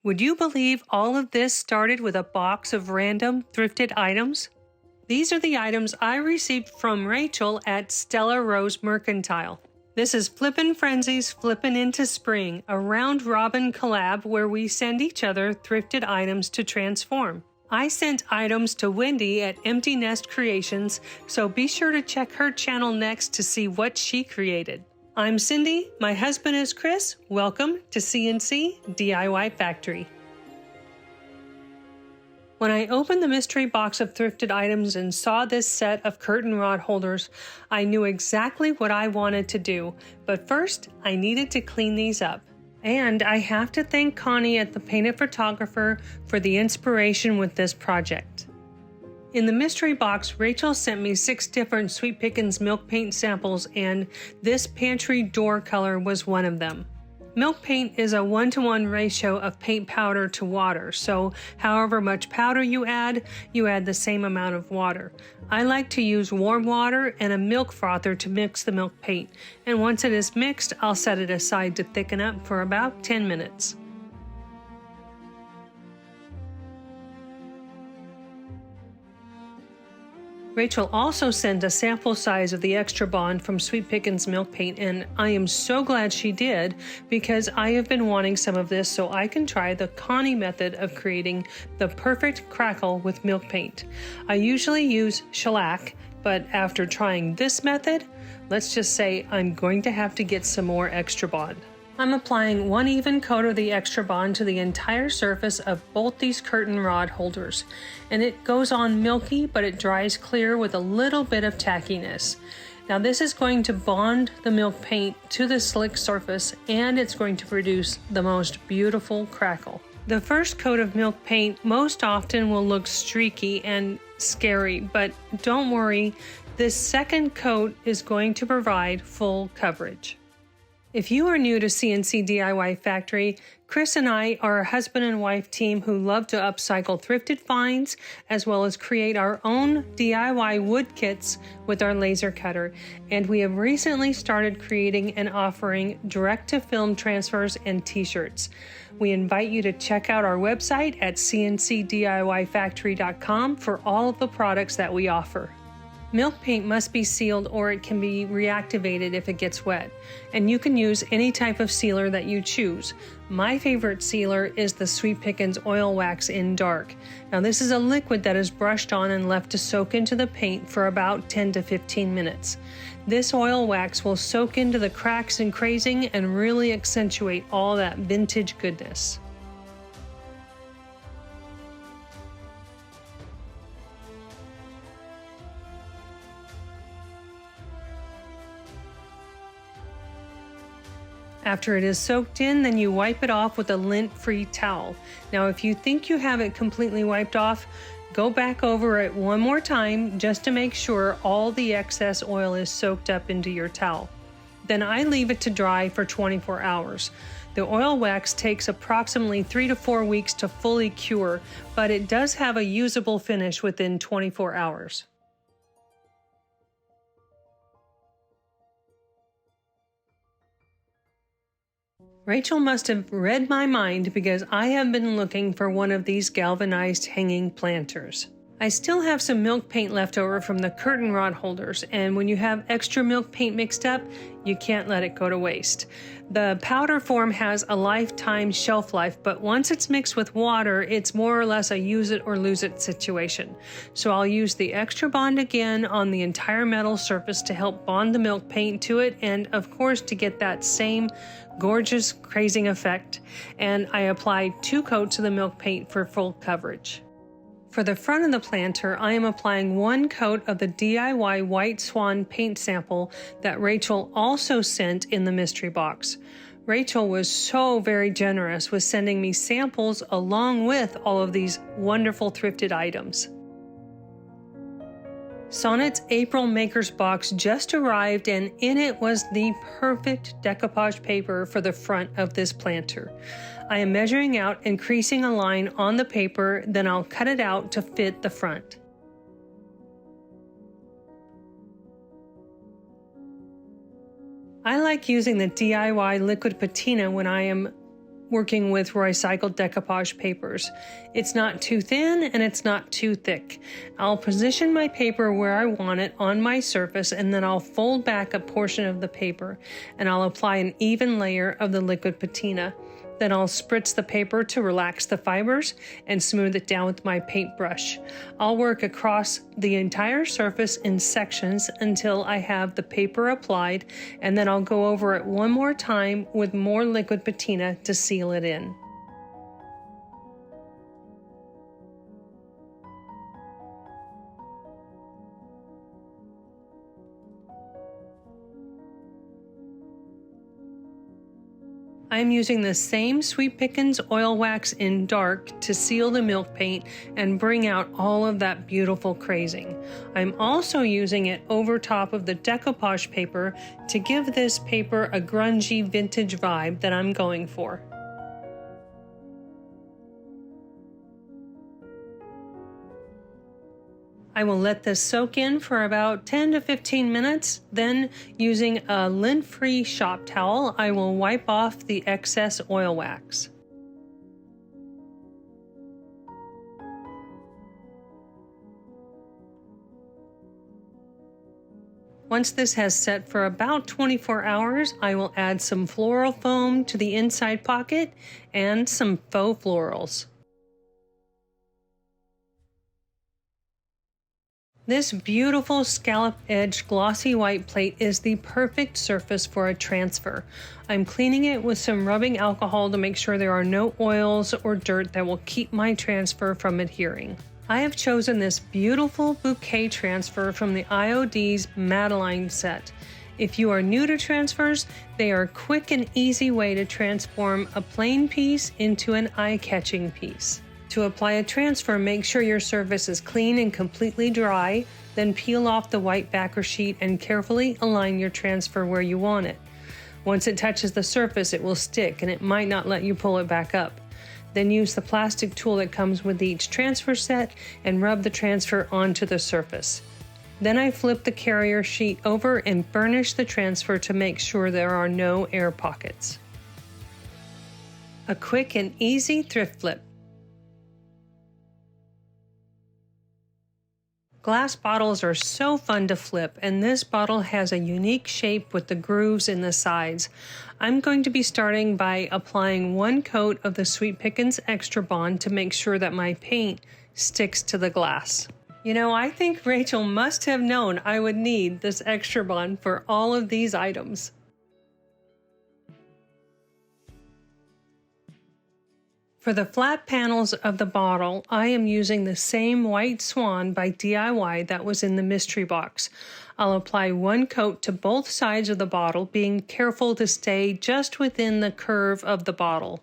Would you believe all of this started with a box of random thrifted items? These are the items I received from Rachel at Stella Rose Mercantile. This is Flippin Frenzy's Flippin' into Spring, a round-robin collab where we send each other thrifted items to transform. I sent items to Wendy at Empty Nest Creations, so be sure to check her channel next to see what she created. I'm Cindy, my husband is Chris. Welcome to CNC DIY Factory. When I opened the mystery box of thrifted items and saw this set of curtain rod holders, I knew exactly what I wanted to do, but first I needed to clean these up. And I have to thank Connie at the Painted Photographer for the inspiration with this project. In the mystery box, Rachel sent me 6 different Sweet Pickins milk paint samples, and this pantry door color was one of them. Milk paint is a 1-to-1 ratio of paint powder to water, so however much powder you add the same amount of water. I like to use warm water and a milk frother to mix the milk paint, and once it is mixed, I'll set it aside to thicken up for about 10 minutes. Rachel also sent a sample size of the Extra Bond from Sweet Pickins milk paint, and I am so glad she did because I have been wanting some of this so I can try the Connie method of creating the perfect crackle with milk paint. I usually use shellac, but after trying this method, let's just say I'm going to have to get some more Extra Bond. I'm applying 1 even coat of the Extra Bond to the entire surface of both these curtain rod holders, and it goes on milky, but it dries clear with a little bit of tackiness. Now this is going to bond the milk paint to the slick surface, and it's going to produce the most beautiful crackle. The first coat of milk paint most often will look streaky and scary, but don't worry, this second coat is going to provide full coverage. If you are new to CNC DIY Factory, Chris and I are a husband and wife team who love to upcycle thrifted finds as well as create our own DIY wood kits with our laser cutter. And we have recently started creating and offering direct-to-film transfers and t-shirts. We invite you to check out our website at cncdiyfactory.com for all of the products that we offer. Milk paint must be sealed or it can be reactivated if it gets wet, and you can use any type of sealer that you choose. My favorite sealer is the Sweet Pickins Oil Wax in Dark. Now this is a liquid that is brushed on and left to soak into the paint for about 10 to 15 minutes. This oil wax will soak into the cracks and crazing and really accentuate all that vintage goodness. After it is soaked in, then you wipe it off with a lint-free towel. Now, if you think you have it completely wiped off, go back over it one more time just to make sure all the excess oil is soaked up into your towel. Then I leave it to dry for 24 hours. The oil wax takes approximately 3 to 4 weeks to fully cure, but it does have a usable finish within 24 hours. Rachel must have read my mind because I have been looking for one of these galvanized hanging planters. I still have some milk paint left over from the curtain rod holders, and when you have extra milk paint mixed up, you can't let it go to waste. The powder form has a lifetime shelf life, but once it's mixed with water, it's more or less a use it or lose it situation. So I'll use the Extra Bond again on the entire metal surface to help bond the milk paint to it, and of course to get that same gorgeous crazing effect. And I applied 2 coats of the milk paint for full coverage. For the front of the planter, I am applying 1 coat of the DIY White Swan paint sample that Rachel also sent in the mystery box. Rachel was so very generous with sending me samples along with all of these wonderful thrifted items. Sonnet's April Maker's Box just arrived, and in it was the perfect decoupage paper for the front of this planter. I am measuring out and creasing a line on the paper, then I'll cut it out to fit the front. I like using the DIY liquid patina when I am working with recycled decoupage papers. It's not too thin and it's not too thick. I'll position my paper where I want it on my surface, and then I'll fold back a portion of the paper and I'll apply an even layer of the liquid patina. Then I'll spritz the paper to relax the fibers and smooth it down with my paintbrush. I'll work across the entire surface in sections until I have the paper applied, and then I'll go over it one more time with more liquid patina to seal it in. I'm using the same Sweet Pickens oil wax in dark to seal the milk paint and bring out all of that beautiful crazing. I'm also using it over top of the decoupage paper to give this paper a grungy vintage vibe that I'm going for. I will let this soak in for about 10 to 15 minutes. Then, using a lint-free shop towel, I will wipe off the excess oil wax. Once this has set for about 24 hours, I will add some floral foam to the inside pocket and some faux florals. This beautiful scallop-edged glossy white plate is the perfect surface for a transfer. I'm cleaning it with some rubbing alcohol to make sure there are no oils or dirt that will keep my transfer from adhering. I have chosen this beautiful bouquet transfer from the IOD's Madeline set. If you are new to transfers, they are a quick and easy way to transform a plain piece into an eye-catching piece. To apply a transfer, make sure your surface is clean and completely dry, then peel off the white backer sheet and carefully align your transfer where you want it. Once it touches the surface, it will stick and it might not let you pull it back up. Then use the plastic tool that comes with each transfer set and rub the transfer onto the surface. Then I flip the carrier sheet over and burnish the transfer to make sure there are no air pockets. A quick and easy thrift flip. Glass bottles are so fun to flip, and this bottle has a unique shape with the grooves in the sides. I'm going to be starting by applying one coat of the Sweet Pickens Extra Bond to make sure that my paint sticks to the glass. You know, I think Rachel must have known I would need this Extra Bond for all of these items. For the flat panels of the bottle, I am using the same White Swan by DIY that was in the mystery box. I'll apply one coat to both sides of the bottle, being careful to stay just within the curve of the bottle.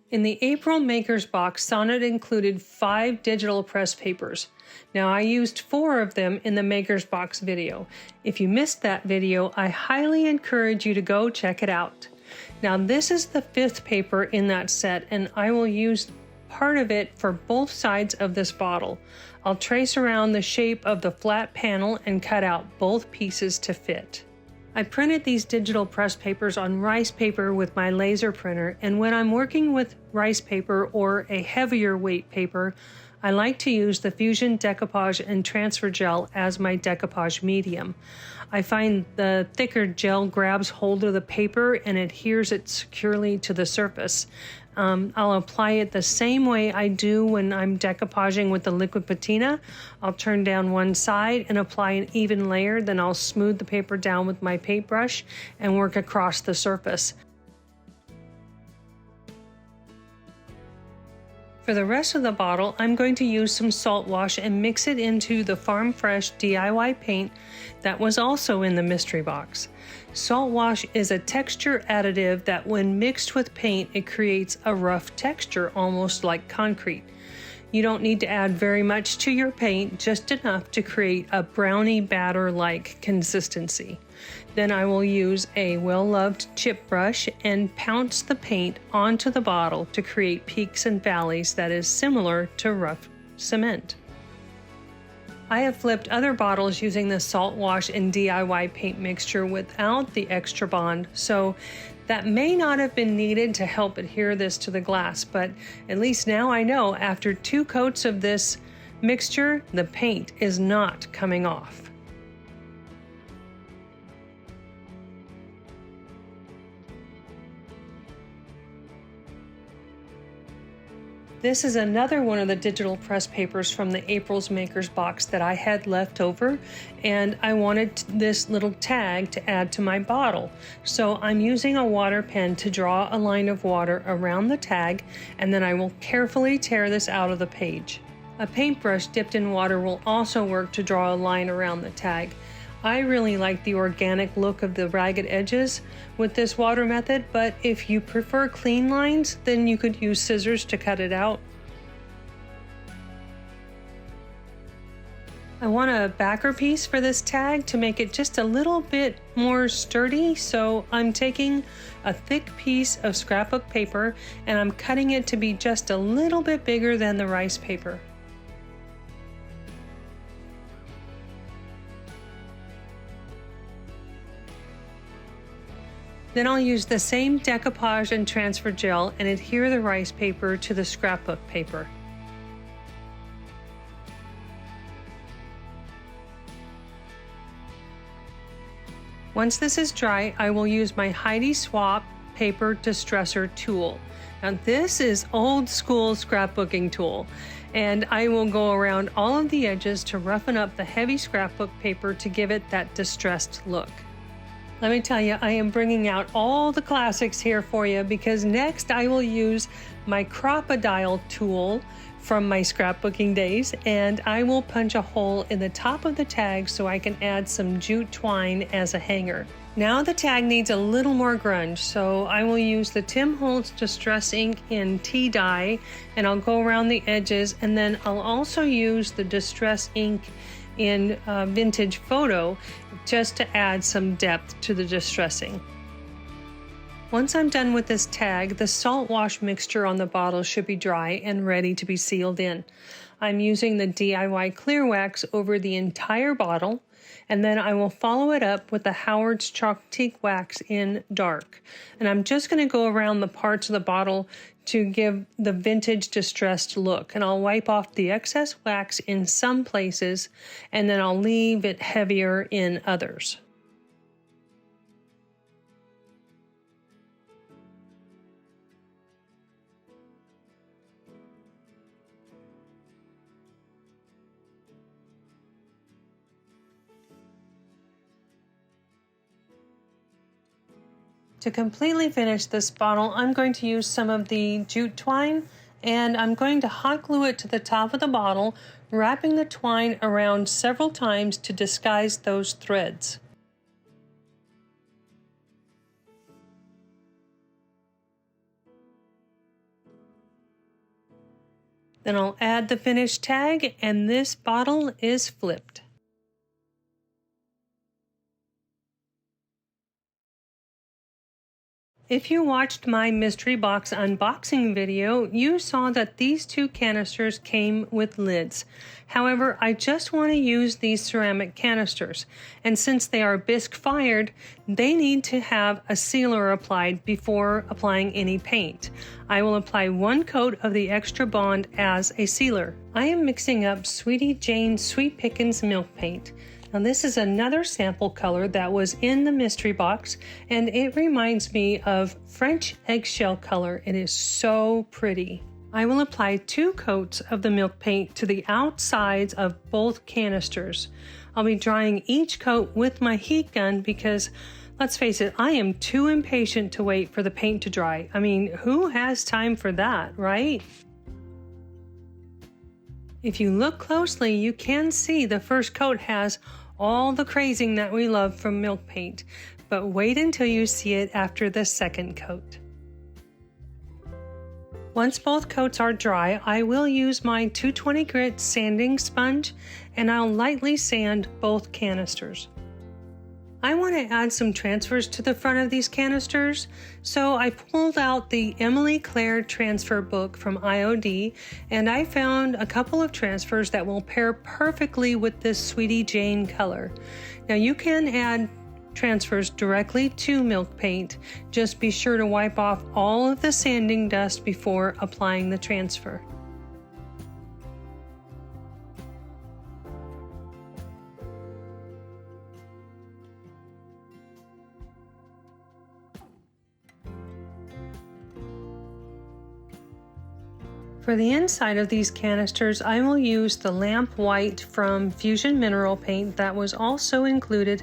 In the April Makers Box, Sonnet included 5 digital press papers. Now, I used 4 of them in the Makers Box video. If you missed that video, I highly encourage you to go check it out. Now, this is the 5th paper in that set, and I will use part of it for both sides of this bottle. I'll trace around the shape of the flat panel and cut out both pieces to fit. I printed these digital press papers on rice paper with my laser printer, and when I'm working with rice paper or a heavier weight paper, I like to use the Fusion Decoupage and Transfer Gel as my decoupage medium. I find the thicker gel grabs hold of the paper and adheres it securely to the surface. I'll apply it the same way I do when I'm decoupaging with the liquid patina. I'll turn down one side and apply an even layer, then I'll smooth the paper down with my paintbrush and work across the surface. For the rest of the bottle, I'm going to use some salt wash and mix it into the Farm Fresh DIY paint that was also in the mystery box. Salt wash is a texture additive that when mixed with paint, it creates a rough texture, almost like concrete. You don't need to add very much to your paint, just enough to create a brownie batter-like consistency. Then I will use a well-loved chip brush and pounce the paint onto the bottle to create peaks and valleys that is similar to rough cement. I have flipped other bottles using the salt wash and DIY paint mixture without the extra bond, so that may not have been needed to help adhere this to the glass, but at least now I know after 2 coats of this mixture, the paint is not coming off. This is another one of the digital press papers from the April's Makers box that I had left over, and I wanted this little tag to add to my bottle. So I'm using a water pen to draw a line of water around the tag, and then I will carefully tear this out of the page. A paintbrush dipped in water will also work to draw a line around the tag. I really like the organic look of the ragged edges with this water method, but if you prefer clean lines, then you could use scissors to cut it out. I want a backer piece for this tag to make it just a little bit more sturdy, so I'm taking a thick piece of scrapbook paper and I'm cutting it to be just a little bit bigger than the rice paper. Then I'll use the same decoupage and transfer gel and adhere the rice paper to the scrapbook paper. Once this is dry, I will use my Heidi Swapp paper distresser tool. Now this is old school scrapbooking tool, and I will go around all of the edges to roughen up the heavy scrapbook paper to give it that distressed look. Let me tell you, I am bringing out all the classics here for you because next I will use my Crocodile tool from my scrapbooking days, and I will punch a hole in the top of the tag so I can add some jute twine as a hanger. Now the tag needs a little more grunge, so I will use the Tim Holtz Distress ink in tea dye, and I'll go around the edges, and then I'll also use the Distress ink in Vintage Photo just to add some depth to the distressing. Once I'm done with this tag, the salt wash mixture on the bottle should be dry and ready to be sealed in. I'm using the DIY clear wax over the entire bottle, and then I will follow it up with the Howard's Chalk Teak wax in dark. And I'm just going to go around the parts of the bottle to give the vintage distressed look, and I'll wipe off the excess wax in some places and then I'll leave it heavier in others. To completely finish this bottle, I'm going to use some of the jute twine, and I'm going to hot glue it to the top of the bottle, wrapping the twine around several times to disguise those threads. Then I'll add the finished tag, and this bottle is flipped. If you watched my mystery box unboxing video, you saw that these 2 canisters came with lids. However, I just want to use these ceramic canisters, and since they are bisque fired, they need to have a sealer applied before applying any paint. I will apply 1 coat of the extra bond as a sealer. I am mixing up Sweetie Jane's Sweet Pickins milk paint. Now this is another sample color that was in the mystery box, and it reminds me of French eggshell color. It is so pretty. I will apply 2 coats of the milk paint to the outsides of both canisters. I'll be drying each coat with my heat gun because, let's face it, I am too impatient to wait for the paint to dry. I mean, who has time for that, right? If you look closely, you can see the first coat has all the crazing that we love from milk paint, but wait until you see it after the second coat. Once both coats are dry, I will use my 220 grit sanding sponge, and I'll lightly sand both canisters. I want to add some transfers to the front of these canisters, so I pulled out the Emily Claire transfer book from IOD, and I found a couple of transfers that will pair perfectly with this Sweetie Jane color. Now you can add transfers directly to milk paint. Just be sure to wipe off all of the sanding dust before applying the transfer. For the inside of these canisters, I will use the lamp white from Fusion Mineral Paint that was also included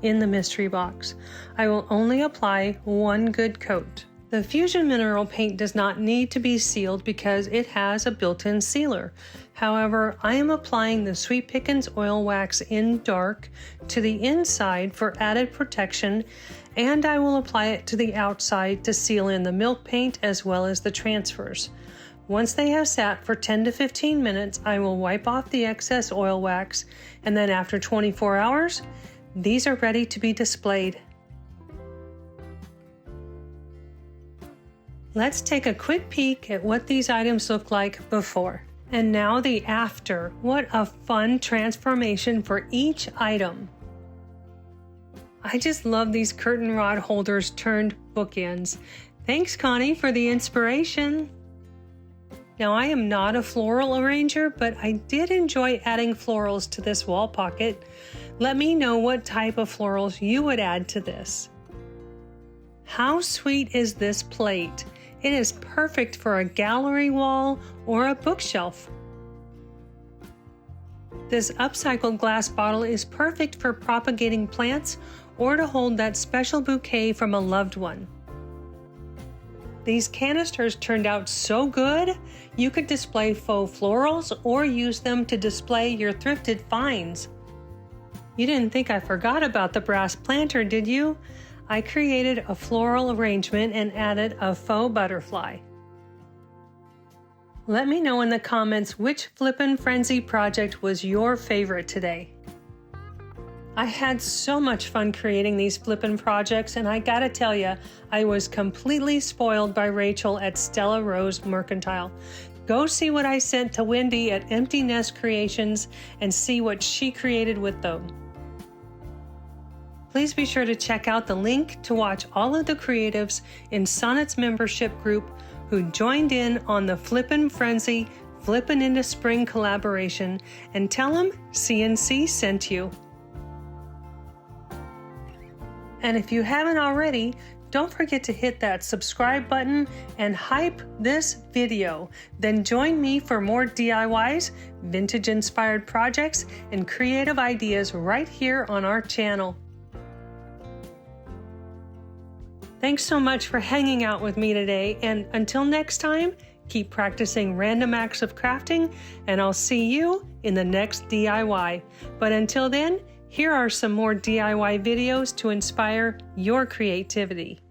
in the mystery box. I will only apply one good coat. The Fusion Mineral Paint does not need to be sealed because it has a built-in sealer. However, I am applying the Sweet Pickens oil wax in dark to the inside for added protection, and I will apply it to the outside to seal in the milk paint as well as the transfers. Once they have sat for 10 to 15 minutes, I will wipe off the excess oil wax, and then after 24 hours, these are ready to be displayed. Let's take a quick peek at what these items look like before. And now the after. What a fun transformation for each item. I just love these curtain rod holders turned bookends. Thanks, Connie, for the inspiration. Now, I am not a floral arranger, but I did enjoy adding florals to this wall pocket. Let me know what type of florals you would add to this. How sweet is this plate? It is perfect for a gallery wall or a bookshelf. This upcycled glass bottle is perfect for propagating plants or to hold that special bouquet from a loved one. These canisters turned out so good, you could display faux florals or use them to display your thrifted finds. You didn't think I forgot about the brass planter, did you? I created a floral arrangement and added a faux butterfly. Let me know in the comments which Flippin Frenzy project was your favorite today. I had so much fun creating these Flippin' projects, and I gotta tell you, I was completely spoiled by Rachel at Stella Rose Mercantile. Go see what I sent to Wendy at Empty Nest Creations and see what she created with them. Please be sure to check out the link to watch all of the creatives in Sonnet's membership group who joined in on the Flippin' Frenzy Flippin' into Spring collaboration, and tell them CNC sent you. And if you haven't already, don't forget to hit that subscribe button and hype this video. Then join me for more DIYs, vintage-inspired projects, and creative ideas right here on our channel. Thanks so much for hanging out with me today, and until next time, keep practicing random acts of crafting, and I'll see you in the next DIY. But until then, here are some more DIY videos to inspire your creativity.